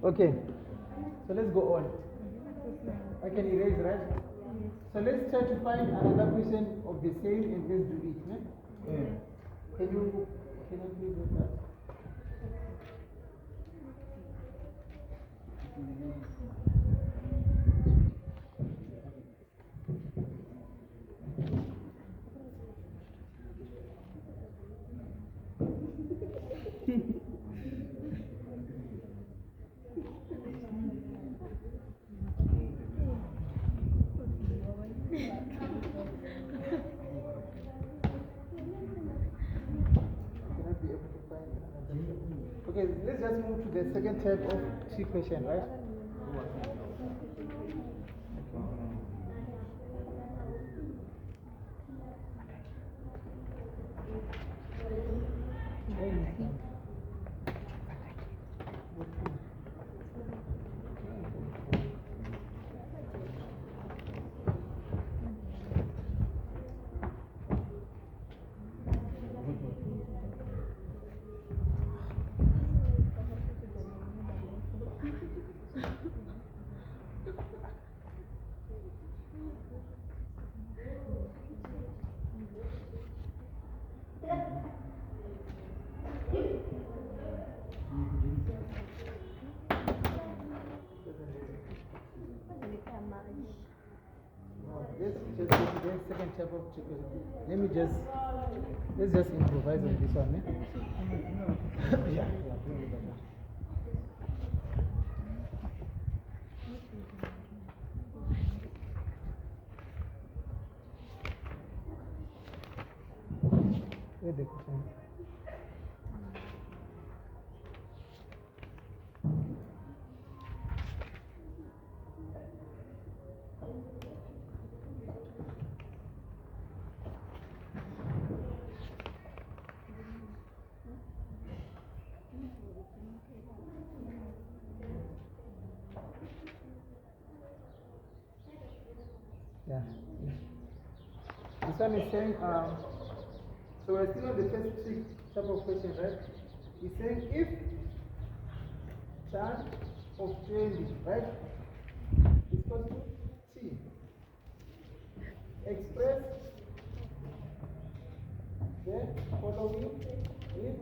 Okay, so let's go on. I can erase, right? So let's try to find another question of the same and let's do it. Can you please do that? Okay, let's just move to the second type of trig question, right? Let's just go to the second type of trig question. Let's just improvise on this one. Yeah. Where's the question? Yeah. This one is saying, so we're still on the first trig type of question, right? It's saying if tan of 20, right, is equal to t, express the following in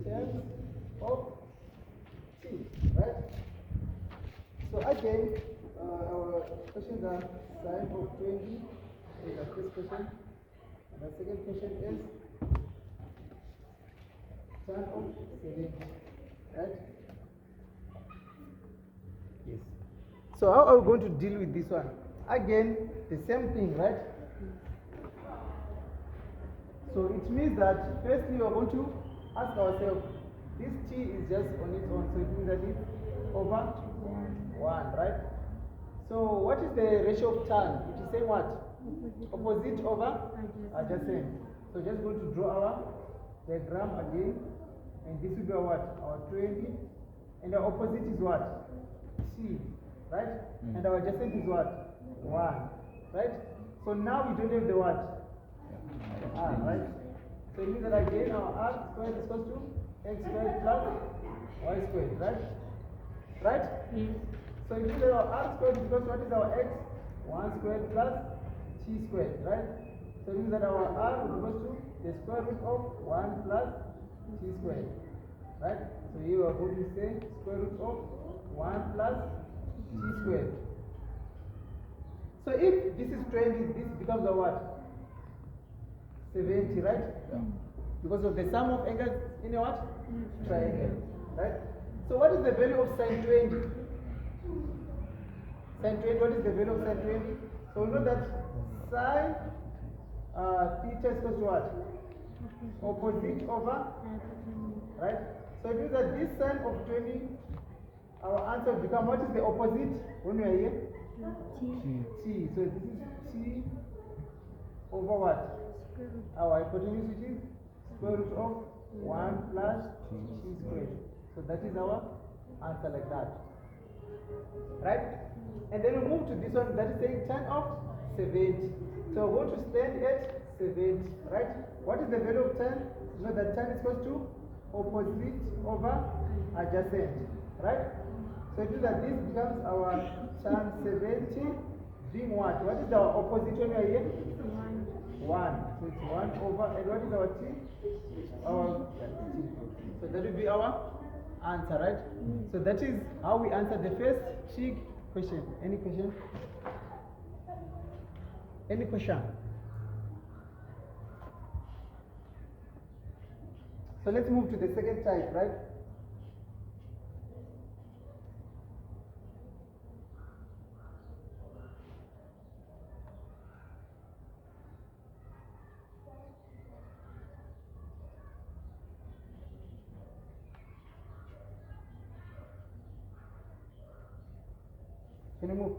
terms of t, right? So again, our questions are sine of 20 is the first question. And the second question is tan of 70, right? Yes. So how are we going to deal with this one? Again, the same thing, right? So it means that firstly we are going to ask ourselves, this t is just on its own, so it means that it's over 1, right? So what is the ratio of tan? It is saying what? Opposite over adjacent. So just going to draw our diagram again, and this will be our what? Our 20, and our opposite is what? T, right? And our adjacent is what? 1, right? So now we don't have the what? R, right? So it means that again our R squared is equal to x squared plus y squared, right? Right? Yes. So it means that our R squared is equal to what is our x? 1 squared plus t squared, right? So it means that our R is equal to the square root of 1 plus t squared, right? So here we are going to say square root of 1 plus t squared. So if this is 20, this becomes a what? 70, right? Yeah. Because of the sum of angles in a what? Triangle, right? So what is the value of sine 20? Sine 20, what is the value of sine 20? So we know that sine theta is equal to what? Opposite over, right? So it means that this sine of 20, our answer will become, what is the opposite when we are here? T. So this is T over what? Our hypotenuse, which is square root of 1 plus t squared. So that is our answer like that. Right? And then we move to this one that is saying tan of 70. So we're going to stand at 70. Right? What is the value of tan? You know that tan is equal to opposite over adjacent, right? So it means that this becomes our tan 70 being what? What is our opposite when we are here? 1. So it's 1 over, and what is our t? Our t. So that will be our answer, right? So that is how we answer the first trig question. Any question? Any question? So let's move to the second type, right? Can you move?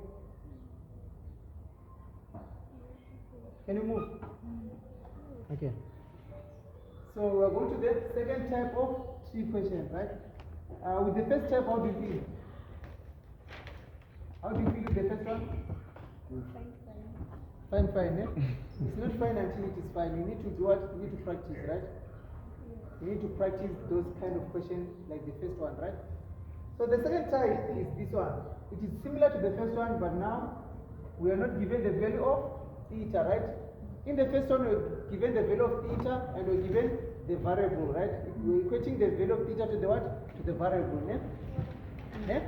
Can you move? Okay. So we're going to the second type of trig question, right? With the first type, how do you feel? How do you feel with the first one? Fine, fine, eh? It's not fine until it is fine. You need to do what? You need to practice, right? You need to practice those kind of questions like the first one, right? So the second type is this one. It is similar to the first one, but now we are not given the value of theta, right? In the first one, we're given the value of theta and we're given the variable, right? We're equating the value of theta to the what? To the variable, yeah? Yeah?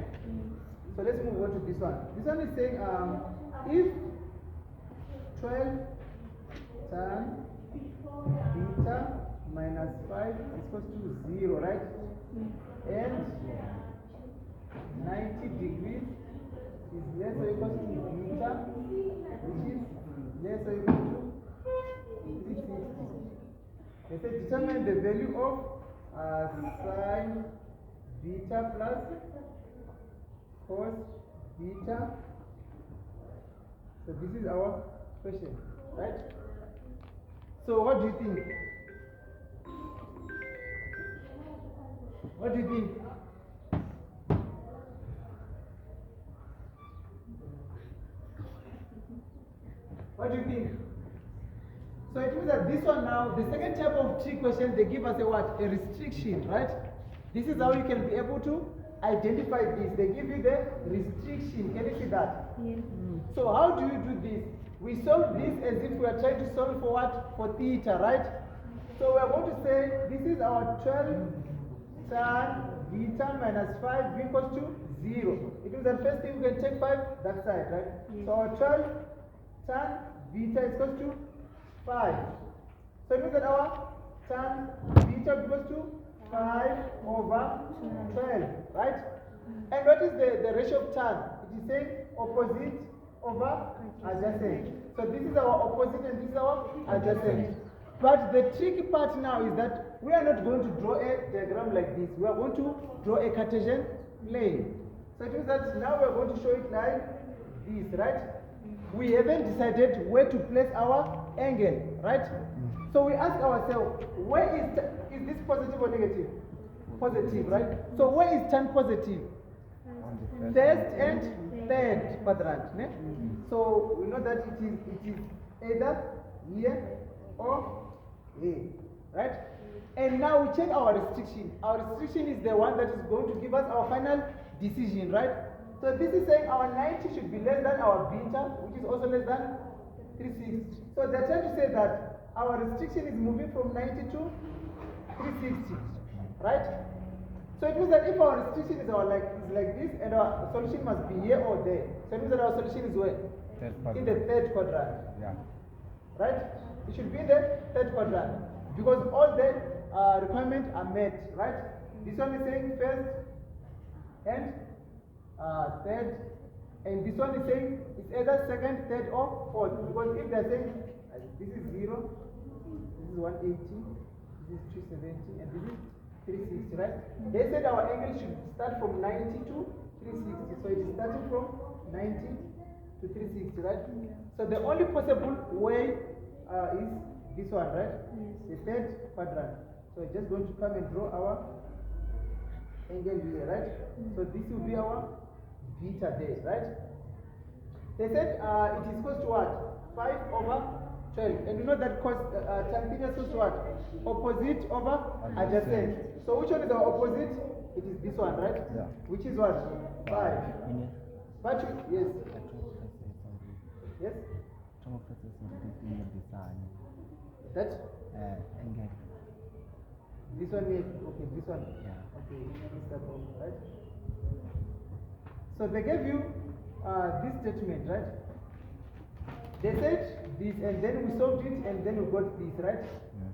So let's move on to this one. This one is saying if 12 tan theta minus 5 is equal to 0, right? And 90 degrees is less or equal to beta, which is less or equal to 360. They say determine the value of sine beta plus cos beta. So this is our question, right? So what do you think? What do you think? What do you think? So it means that this one now, the second type of trig question, they give us a what? A restriction, right? This is how you can be able to identify this. They give you the restriction. Can you see that? Yes. So how do you do this? We solve this as if we are trying to solve for what? For theta, right? So we are going to say this is our 12 tan beta minus 5 equals to 0. It means that first thing we can take 5 that side, right? Yes. So our 12 tan beta is equals to 5. So it means that our tan beta equals to 5 over 12, right? And what is the ratio of tan? It is saying opposite over adjacent. So this is our opposite and this is our adjacent. But the tricky part now is that we are not going to draw a diagram like this. We are going to draw a Cartesian plane. So it means that now we are going to show it like this, right? We haven't decided where to place our angle, right? So we ask ourselves, where is this positive or negative? Positive, right? So where is tan positive? First and third quadrant. Ne? So we know that it is either here or here, right? And now we check our restriction. Our restriction is the one that is going to give us our final decision, right? So this is saying our 90 should be less than our beta, which is also less than 360. So they're trying to say that our restriction is moving from 90 to 360, right? So it means that if our restriction is like this, and our solution must be here or there. So it means that our solution is where? In the third quadrant. Yeah. Right? It should be in the third quadrant. Because all the requirements are met, right? This one is saying first and third. And this one is saying it's either second, third, or fourth. Because if they're saying this is 0, this is 180, this is 270, and this is 360, right? They said our angle should start from 90 to 360. So it is starting from 90 to 360, right? So the only possible way is this one, right? The third quadrant. So we're just going to come and draw our angle here, right? So this will be our beta there, right? They said it is equal to what? 5 over 12. And you know that tan theta is equal to what? Opposite over adjacent. So which one is our opposite? it is this one, right? Yeah. Which is what? 5. But yes. Yes? That? This one, yes. Okay, this one. Yeah. Okay, this type of, right? So they gave you this statement, right? They said this, and then we solved it, and then we got this, right? Yeah.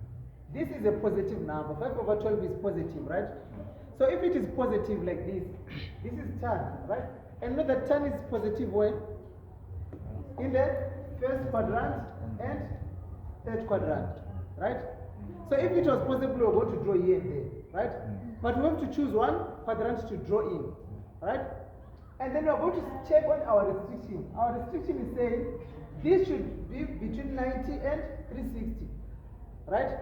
This is a positive number. 5 over 12 is positive, right? So if it is positive like this is tan, right? And know that tan is positive where? In the first quadrant and third quadrant, right? So if it was possible, we're going to draw here and there, right? But we have to choose one quadrant to draw in, right? And then we're going to check on our restriction. Our restriction is saying this should be between 90 and 360, right?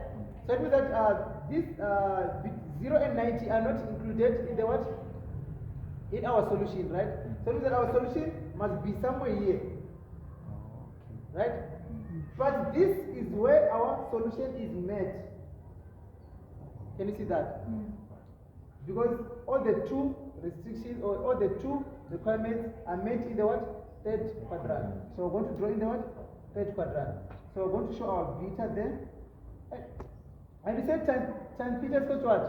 So it means that this 0 and 90 are not included in the what? In our solution, right? So it means that our solution must be somewhere here, right? But this is where our solution is met. Can you see that? Because all the two restrictions or all the two requirements are met in the what? Third quadrant. So we're going to draw in the what? Third quadrant. So we're going to show our beta there. And we said tan beta is equal to what?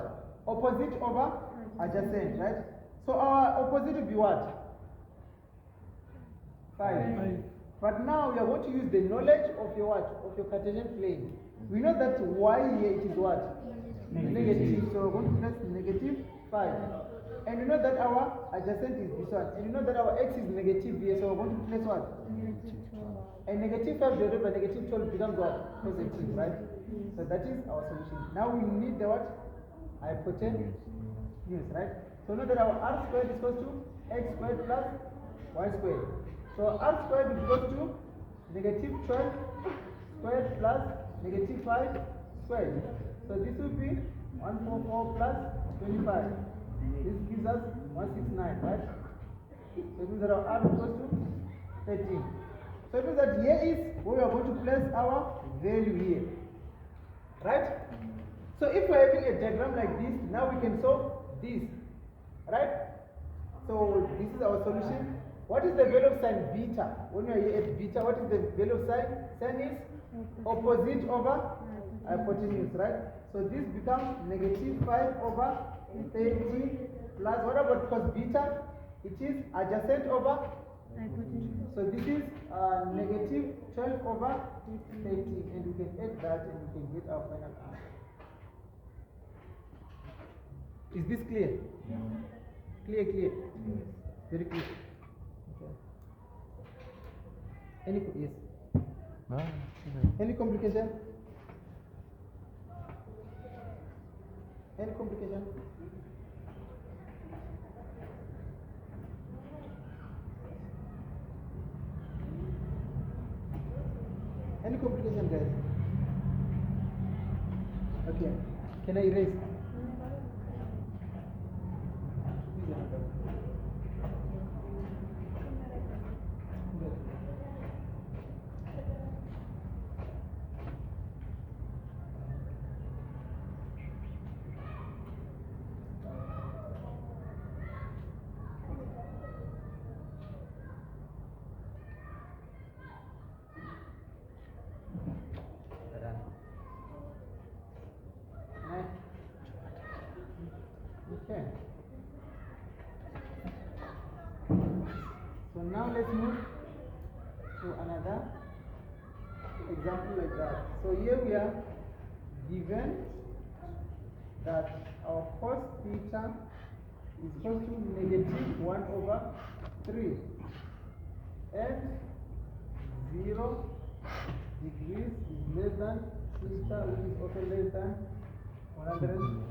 Opposite over adjacent, right? So our opposite will be what? 5. But now we are going to use the knowledge of your what? Of your Cartesian plane. We know that y here it is what? Negative. So we're going to place negative 5. And you know that our adjacent is this one. And you know that our x is negative here. So we're going to place what? And negative 5 divided by negative 12 becomes what? Positive, right? So that is our solution. Now we need the what? Hypotenuse, right? So know that our r squared is equal to x squared plus y squared. So r squared is equal to negative 12 squared plus negative 5 squared. So this will be 144 plus 25. This gives us 169, right? So it means that our r is equal to 13. So it means that here is where we are going to place our value here, right? So if we're having a diagram like this, now we can solve this, right? So this is our solution. What is the value of sine beta? When we are here at beta, what is the value of sine? Sine is opposite over hypotenuse, right? So this becomes negative 5 over 30 plus, what about cos beta? It is adjacent over hypotenuse. So this is negative 12 over 30, and we can add that and we can get our final answer. Is this clear? Yeah. Clear. Yes. Very clear. Okay. Yes. No. Any complication? Any complication? Any complication, guys? Okay. Can I erase? Okay. So now let's move to another example like that. So here we are given that our cos theta is equal to negative 1 over 3 and 0 degrees is less than theta, which is also less than 180.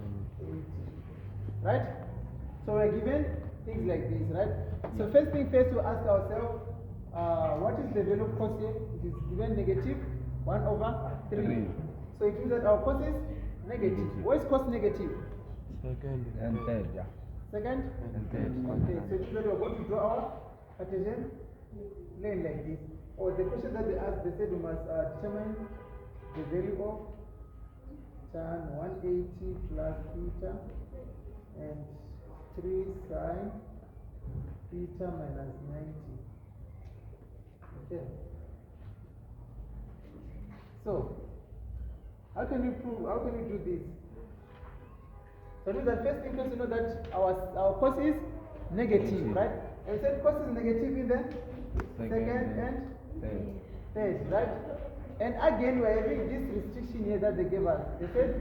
Right? So we're given things like this, right? So first thing first, we ask ourselves, what is the value of cos here? It is given negative 1 over 3. So it means that our cos is negative. Why is cos negative? Second and third, yeah. Second? And third. Okay, so it means that we're going to draw our Cartesian plane like this. Or the question that they asked, they said we must determine the value of tan 180 plus theta and 3 sine theta minus 90. Okay. So, how can we do this? So the first thing is to know that our cos is negative, right? And we said cos is negative in the second and third, right? And again, we are having this restriction here that they gave us. They said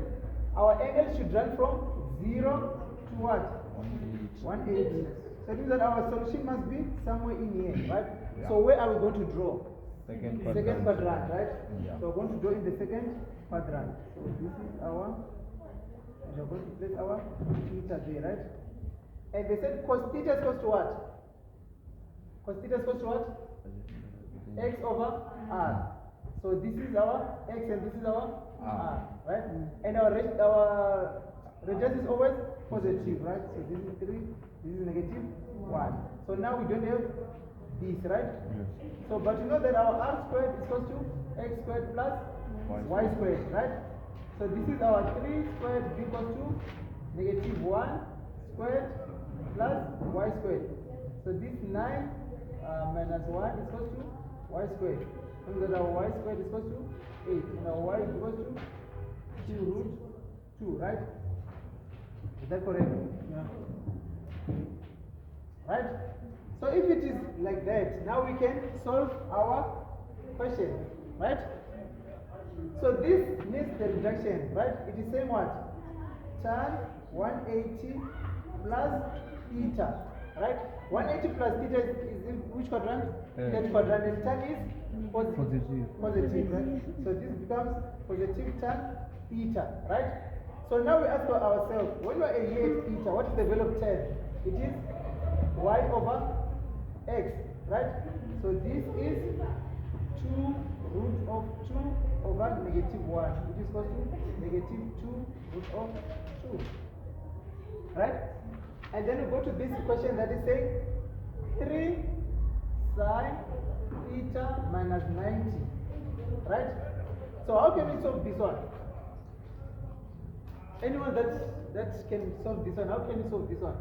our angle should run from 0 to what? 180. So it means that our solution must be somewhere in here, right? Yeah. So where are we going to draw? Second quadrant, right? Yeah. So we're going to draw in the second quadrant. So this is our, we're going to place our theta there, right? And they said cos theta is equal to what? Cos theta is equal to what? X over r. So this is our x and this is our r, right? And our radius is always positive, right? So this is 3, this is negative 1. So now we don't have this, right? Yes. So, but you know that our r squared is equal to x squared plus y squared, right? So this is our 3 squared equals to negative 1 squared plus y squared. So this 9 minus 1 is equal to y squared. So that our y squared is equal to 8 and our y is equal to 2 root 2, right? Is that correct? Yeah. Right? So if it is like that, now we can solve our question, right? So this needs the reduction, right? It is saying what? Tan 180 plus theta, right? 180 plus theta is in which quadrant? Third quadrant, and tan is positive, right? So this becomes positive tan theta, right? So now we ask ourselves, when we are at theta, what is the value of tan? It is y over x, right? So this is 2 root of 2 over negative 1, which is equal to negative 2 root of 2, right? And then we go to this equation that is saying 3 sine theta minus 90, right? So how can we solve this one? Anyone that can solve this one, how can you solve this one?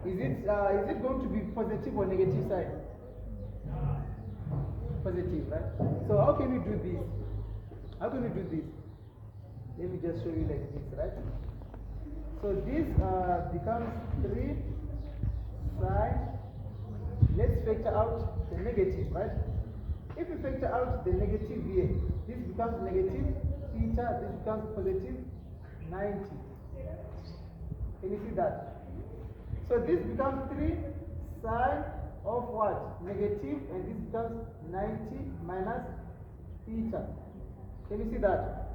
Is it going to be positive or negative side? Positive, right? So how can we do this? How can we do this? Let me just show you like this, right? So this becomes 3 sine. Let's factor out the negative, right? If we factor out the negative here, this becomes negative theta, this becomes positive 90. Can you see that? So this becomes 3 sine of what? Negative, and this becomes 90 minus theta. Can you see that?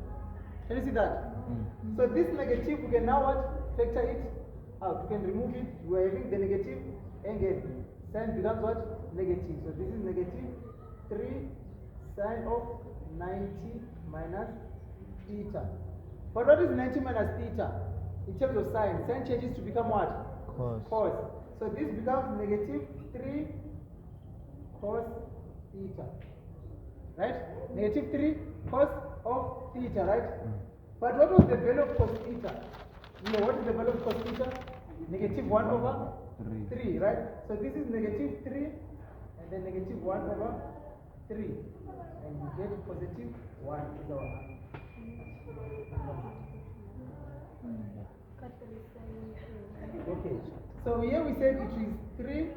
Can you see that? So this negative, we can now what? Factor it out. We can remove it. We are having the negative angle. Sine becomes what? Negative. So this is negative 3 sine of 90 minus theta. But what is 90 minus theta? In terms of sine, sine changes to become what? Cos. So this becomes negative 3 cos theta. Right? Negative 3 cos of theta, right? But what was the value of cos theta? You know, what is the value of cos theta? Negative 1 over 3, right? So this is negative 3 and then negative 1 over 3. And you get positive 1 is our answer. Okay, so here we said it is 3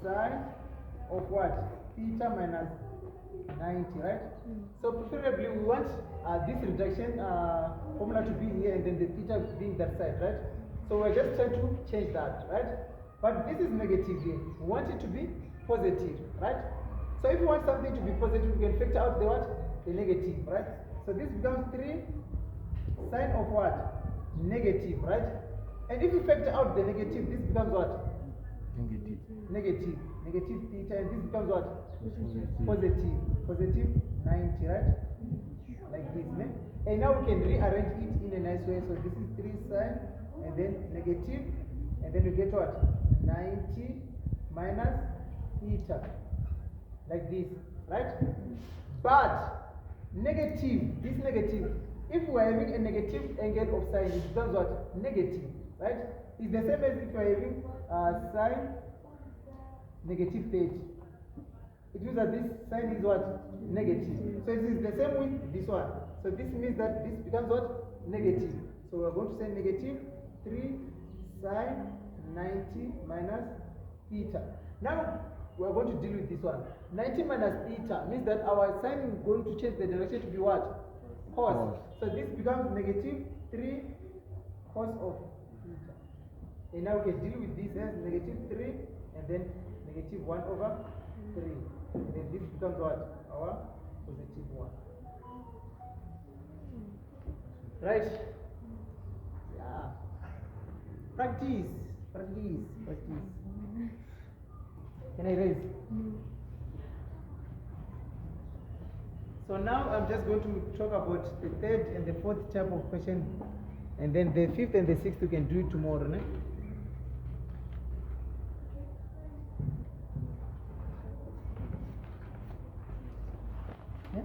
sine of what? Theta minus 90, right? So preferably we want this reduction formula to be here and then the theta being that side, right? So we're just trying to change that, right? But this is negative here. We want it to be positive, right? So if you want something to be positive, we can factor out the what? The negative, right? So this becomes 3 sine of what? Negative, right? And if you factor out the negative, this becomes what? Negative theta, and this becomes what? Positive 90, right? Like this, né? And now we can rearrange it in a nice way. So this is 3 sine, and then negative, and then we get what? 90 minus theta, like this, right? But negative, this negative, if we are having a negative angle of sine, it becomes what? Negative, right? It's the same as if you are having sine negative 30. It means that this sign is what? Negative. So it is the same with this one. So this means that this becomes what? Negative. So we are going to say negative 3 sine 90 minus theta. Now we are going to deal with this one. 90 minus theta means that our sign is going to change the direction to be what? Cos. So this becomes negative 3 cos of theta. And now we can deal with this as negative 3 and then negative 1 over 3. And then this becomes what? Our positive 1. Right? Yeah. Practice. Can I raise? So now I'm just going to talk about the third and the fourth type of question, and then the fifth and the sixth we can do it tomorrow. No? Yeah?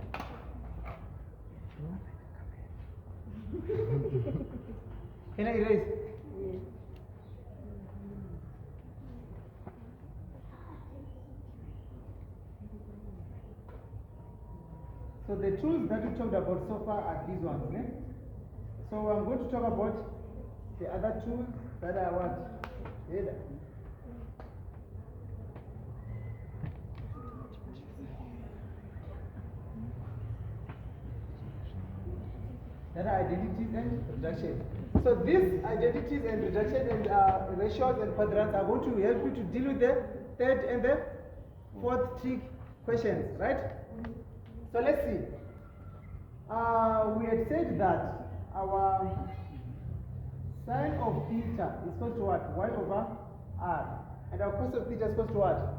Can I erase? Yes. So the tools that we talked about so far are these ones. Eh? So I'm going to talk about the other tools that I want. Yeah. That are identities and reduction. So these identities and reduction and ratios and quadrants are going to help you to deal with the third and the fourth trig questions, right? So let's see. We had said that our sine of theta is equal to what? Y over r. And our cos of theta is equal to what?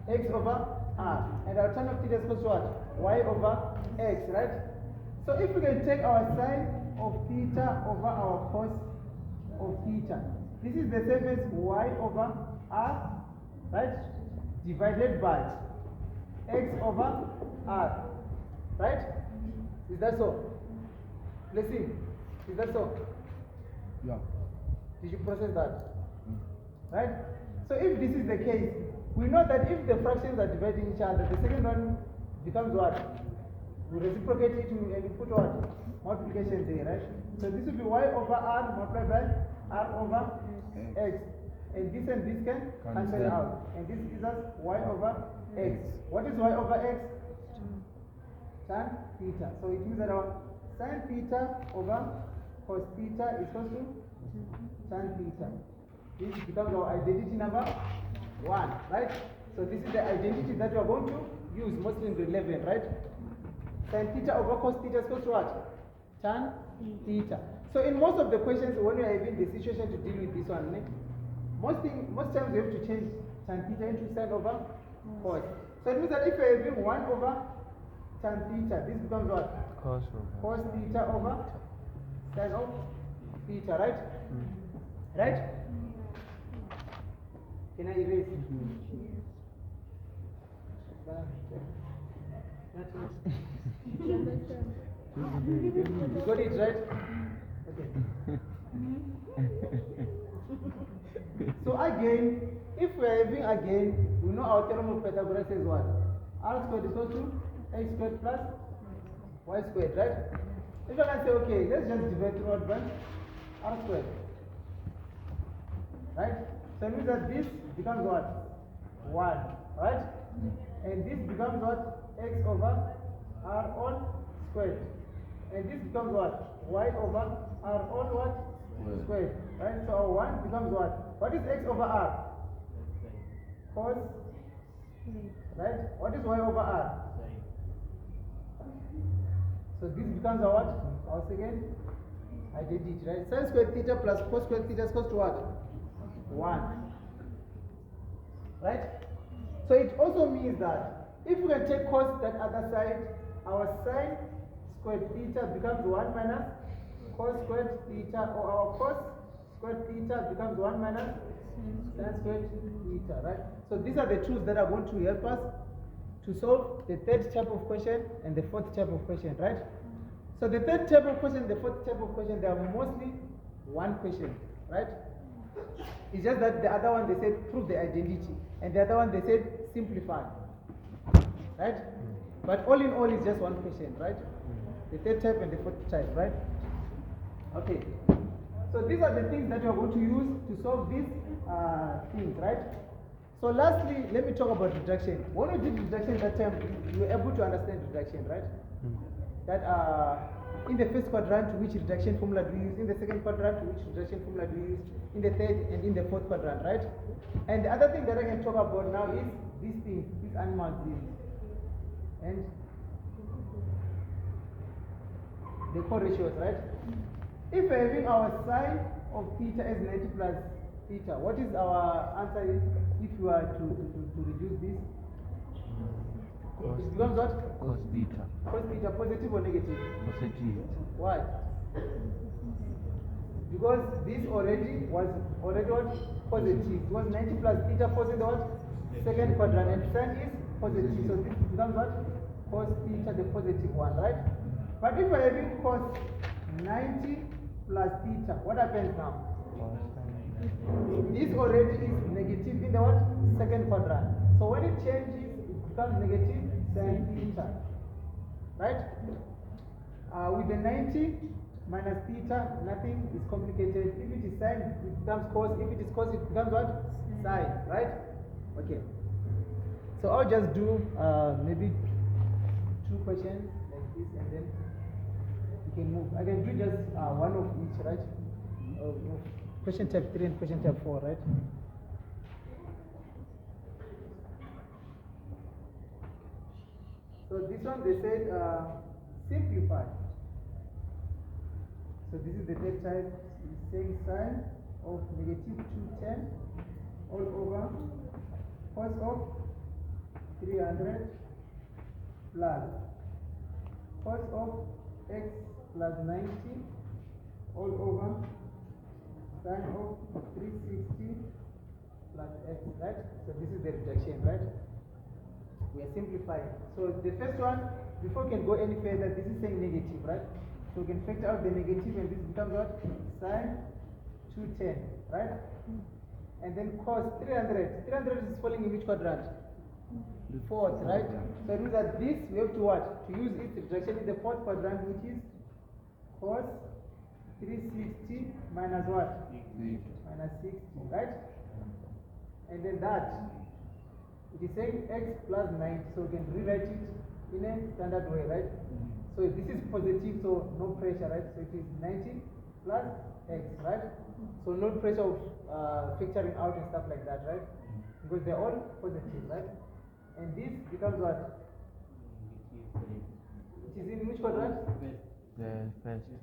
X over r. And our tan of theta is equal to what? Y over x, right? So if we can take our sine of theta over our cos of theta, this is the same as y over r, right? Divided by x over r, right? Is that so? Let's see. Is that so? Yeah. Did you process that? Right? So if this is the case, we know that if the fractions are dividing each other, the second one becomes what? We reciprocate it and we put what? Multiplication there, right? So this will be y over r multiplied by r over x. And this can cancel out. And this gives us y over x. What is y over x? Tan theta. So it means that our sin theta over cos theta is equal to tan theta. This becomes our identity number 1, right? So this is the identity that we are going to use mostly in grade 11, right? Sin theta over cos theta is equal to what? Tan theta. So in most of the questions, when we are in the situation to deal with this one, most times we have to change tan theta into sin over cos. So it means that if we are having 1 over tan theta, this becomes what? Cos theta over sin of theta, right? Right? Can I erase? You got it, right? Okay. So again, if we are having again, we know our theorem of Pythagoras says what? R squared is equal to x squared plus y squared, right? If I can say, okay, let's just divide throughout by r squared, right? So it means that this becomes what? 1, right? And this becomes what? X over r all squared. And this becomes what? Y over r all what? Squared. Right? So our 1 becomes what? What is x over r? Cos. Right? What is y over r? So this becomes our what? Our second identity, right? Sin squared theta plus cos squared theta is equal to what? 1. Right? So it also means that if we can take cos that other side, our sin squared theta becomes 1 minus cos squared theta, or our cos squared theta becomes 1 minus sin squared theta, right? So these are the tools that are going to help us to solve the third type of question and the fourth type of question, right? So the third type of question, the fourth type of question, they are mostly one question, right? It's just that the other one they said prove the identity, and the other one they said simplify, right? But all in all, it's just one question, right? The third type and the fourth type, right? Okay. So these are the things that you are going to use to solve these things, right? So lastly, let me talk about reduction. When we did reduction that time, you were able to understand reduction, right? That in the first quadrant, which reduction formula do you use? In the second quadrant, which reduction formula do you use? In the third and in the fourth quadrant, right? And the other thing that I can talk about now is these things, these animals here. And the co-ratios, right? If we're having our sine of theta as 90 plus theta, what is our answer if you are to reduce this? It becomes what? Cos theta. Cos theta, positive or negative? Positive. Why? Because this already was what? Positive. It was 90 plus theta positive what? Second quadrant, and sine is positive. So this becomes what? Cos theta, the positive one, right? But if we're having cos 90 plus theta, what happens now? This already is negative in the what? Second quadrant. So when it changes, it becomes negative sin theta. Right? With the 90 minus theta, nothing is complicated. If it is sine, it becomes cos. If it is cos, it becomes what? Sine. Right? Okay. So I'll just do maybe 2 questions like this, and then you can move. I can do just one of each, right? Question type 3 and question type 4, right? So this one they said simplify. So this is the third type. It's saying sine of negative 210 all over cos of 300 plus cos of x plus 90 all over sine of 360 plus x, right? So this is the reduction, right? We are simplifying. So the first one, before we can go any further, this is saying negative, right? So we can factor out the negative, and this becomes what? Sine 210, right? And then cos 300. 300 is falling in which quadrant? The fourth, right? So it means that this we have to what? To use its reduction in the fourth quadrant, which is cos 360 minus what? Minus 60, right? And then that, it is saying x plus 9, so we can rewrite it in a standard way, right? So this is positive, so no pressure, right? So it is 90 plus x, right? So no pressure of factoring out and stuff like that, right? Because they're all positive, right? And this becomes what? It is in which quadrant? The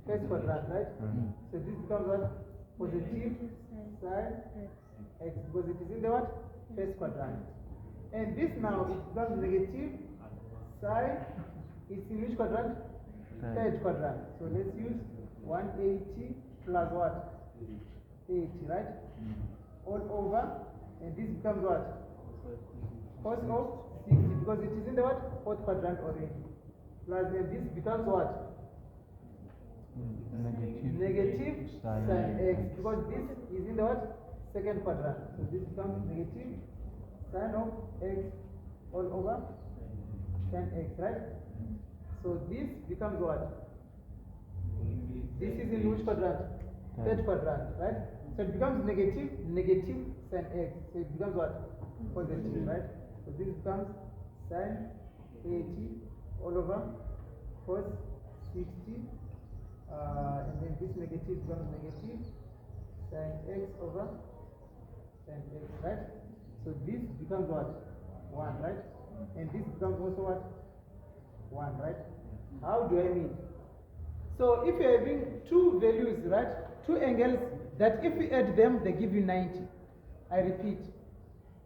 First quadrant, right? So this becomes what? Positive sine x, because it is in the what? First quadrant. And this now it becomes negative sine is in which quadrant? Third quadrant. So let's use 180 plus what? 80, right? All over, and this becomes what? Cos of 60, because it is in the what? Fourth quadrant already. Plus, and this becomes what? Negative sine x, because this is in the what? Second quadrant. So this becomes negative sine of x all over 10x, right? So this becomes what? This is in which quadrant? Third quadrant, right? So it becomes negative sine x. So it becomes what? Positive, right? So this becomes sine 80 all over cos 60. And then this negative becomes negative sine x over sine x, right? So this becomes what? 1, right? And this becomes also what? 1, right? How do I mean? So if you're having 2 values, right? 2 angles that if you add them, they give you 90. I repeat.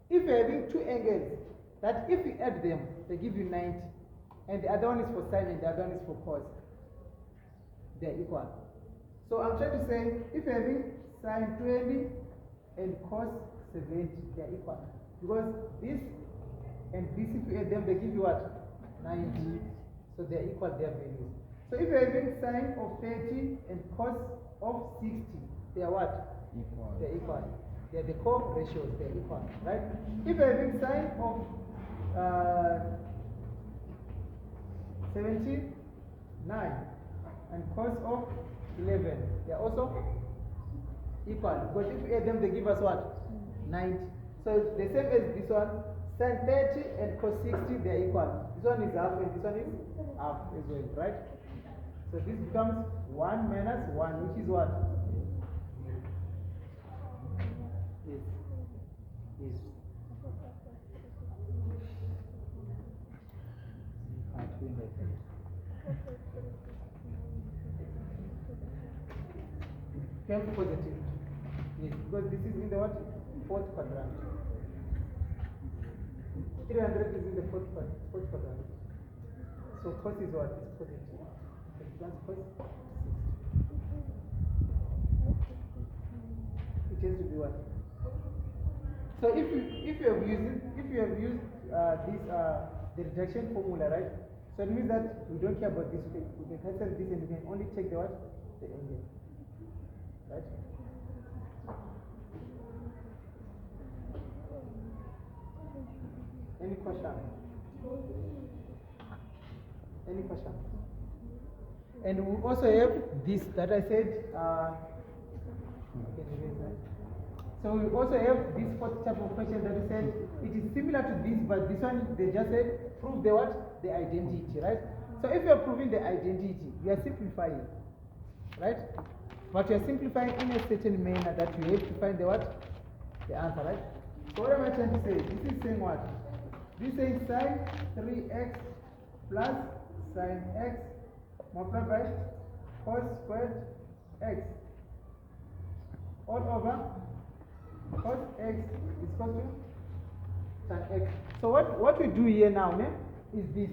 If you're having 2 angles that if you add them, they give you 90. And the other one is for sine and the other one is for cos. They're equal. So I'm trying to say, if you're having sine 20 and cos 70, they're equal. Because this and this, if you add them, they give you what? 90. So they're equal, their values. So if you're having sine of 30 and cos of 60, they are what? Equal. They're equal. They're the co-ratios, they're equal, right? If you're having sine of 79 and cos of 11, they're also equal. Because if we add them, they give us what? 90. So the same as this one, sine 30 and cos 60, they're equal. This one is half and this one is half as well, right? So this becomes 1 minus 1, which is what? Yes. Yes. Came positive. Yes, because this is in the what? Fourth quadrant. 300 is in the fourth quadrant. So cos is what? It's positive. It becomes cos 60. It has to be what? So if you have used this the reduction formula, right? So it means that we don't care about this. We can cancel this and we can only take the what? The angle. Right? Any question? Any question? And we also have this that I said. So we also have this fourth type of question that we said it is similar to this, but this one they just said prove the what? The identity, right? So if you are proving the identity, you are simplifying, right? But you are simplifying in a certain manner that you have to find the what? The answer, right? So what am I trying to say? This is saying what? This is saying sine 3x plus sine x multiplied by cos squared x all over cos x is equal to tan x. So what we do here now is this.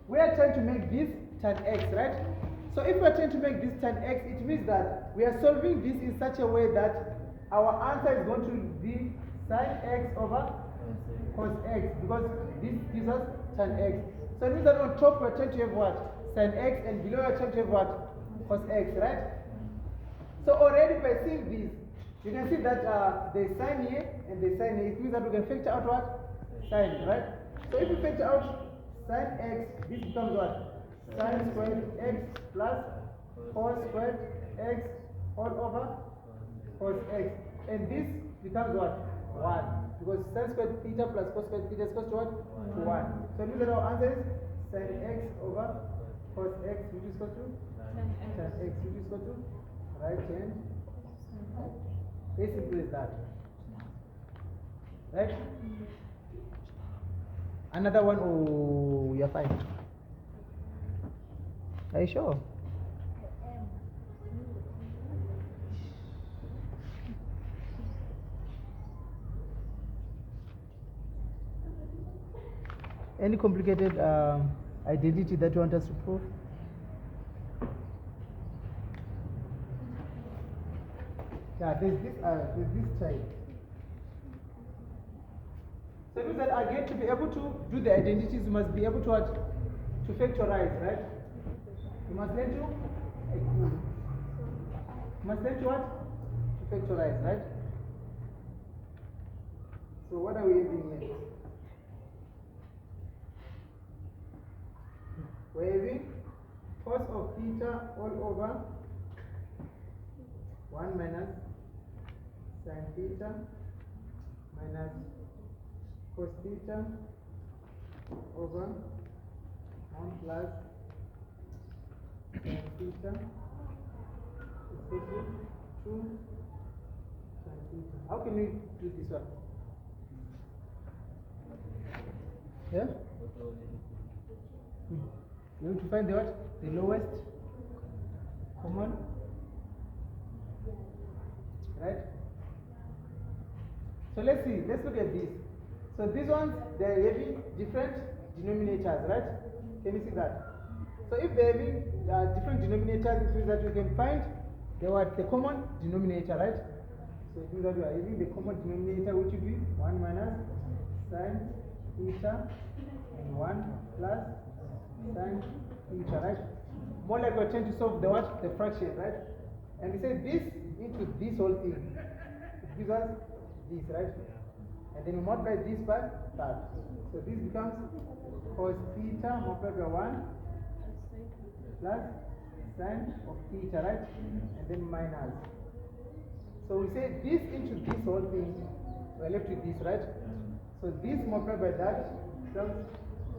We are trying to make this tan x, right? So if we are trying to make this tan x, it means that we are solving this in such a way that our answer is going to be sin x over cos x, because this gives us tan x. So it means that on top we are trying to have what? Sin x, and below we are trying to have what? Cos x, right? So already by seeing this, you can see that there's sine here and there's sine here. It means that we can factor out what? Sine, right? So if we factor out sine x, this becomes what? Sine squared x plus cos squared x all over cos x. And this becomes what? 1. Because sine squared theta plus cos squared theta is equal to what? 1. So it means that our answer is sine x over cos x, which is equal to tan x, which is equal to right hand. As simple as that. Right? Another one, oh, you're fine. Are you sure? Any complicated identity that you want us to prove? Yeah, there's this type. So it means that again, to be able to do the identities, you must be able to what? To factorize, right? You must learn to what? To factorize, right? So what are we having here? We're having cos of theta all over 1 minus sin theta minus cos theta over 1 plus sin theta is equal to 2 sin theta. How can we do this one? Yeah? You have to find the what? The lowest common, right? So let's see, let's look at this. So these ones, they're having different denominators, right? Can you see that? So if they're having different denominators, it means that we can find the common denominator, right? So it means that we are having the common denominator, which would be 1 minus sin theta and 1 plus sin theta, right? more like we're trying to solve the what? The fraction, right? And we say this into this whole thing. It gives us this, right? And then we multiply this by that. So this becomes cos theta multiplied by 1 plus sine of theta, right? And then minus. So we say this into this whole thing, we're left with this, right? So this multiplied by that becomes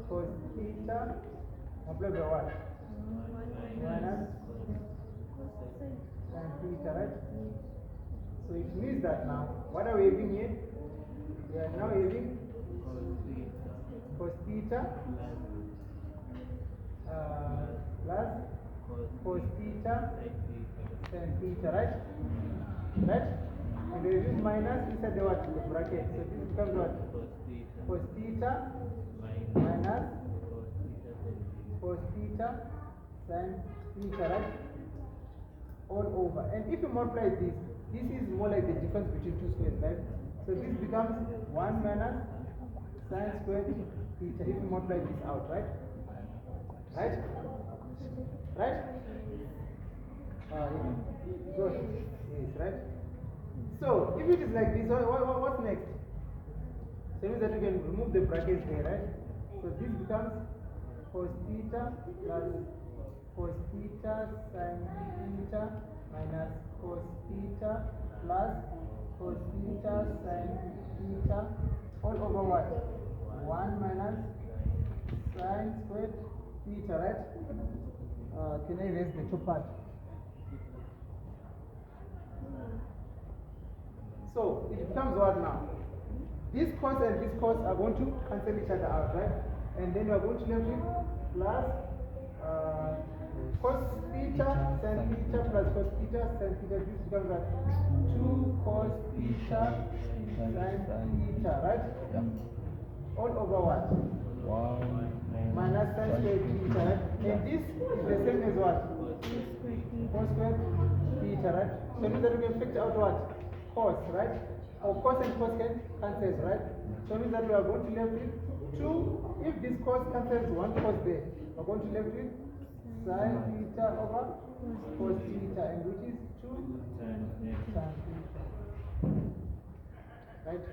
cos theta multiplied by what? Minus sine theta, right? So it means that now, what are we having here? We are now having cos theta plus cos theta sin theta, right? Right? And there is minus inside the what? The bracket. So this becomes what? Cos theta minus cos theta sin theta, right? All over. And if you multiply this is more like the difference between two squares, right? So this becomes 1 minus sine squared theta if you multiply this out, right? Right? Right? Good. Yes, right? So, if it is like this, what's next? So, it means that we can remove the brackets there, right? So, this becomes cos theta plus cos theta sin theta minus cos theta plus cos theta sin theta all over what? 1 minus sine squared theta, right? Can I erase the top part? So it becomes what now? This cos and this cos are going to cancel each other out, right? And then we are going to left with plus cos theta sin theta plus cos theta sin theta. This becomes what? 2 cos theta sin theta, right? Yeah. All over what? Wow. Minus sine squared theta, right? And this is the same as what? Cos squared theta, right? So it means that we can figure out what? Cos, right? Or cos and cos can cancel, right? So it means that we are going to left with 2. If this cos cancels 1 cos there, we are going to left with sin theta over cos theta, and which is 2 sin theta. Right?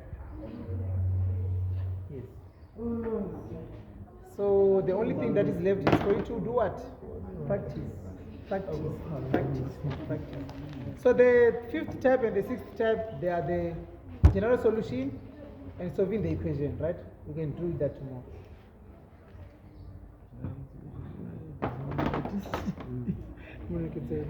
Yes. So the only thing that is left is for you to do what? Practice. Practice. So the 5th type and the 6th type, they are the general solution and solving the equation, right? We can do that tomorrow. What I can say.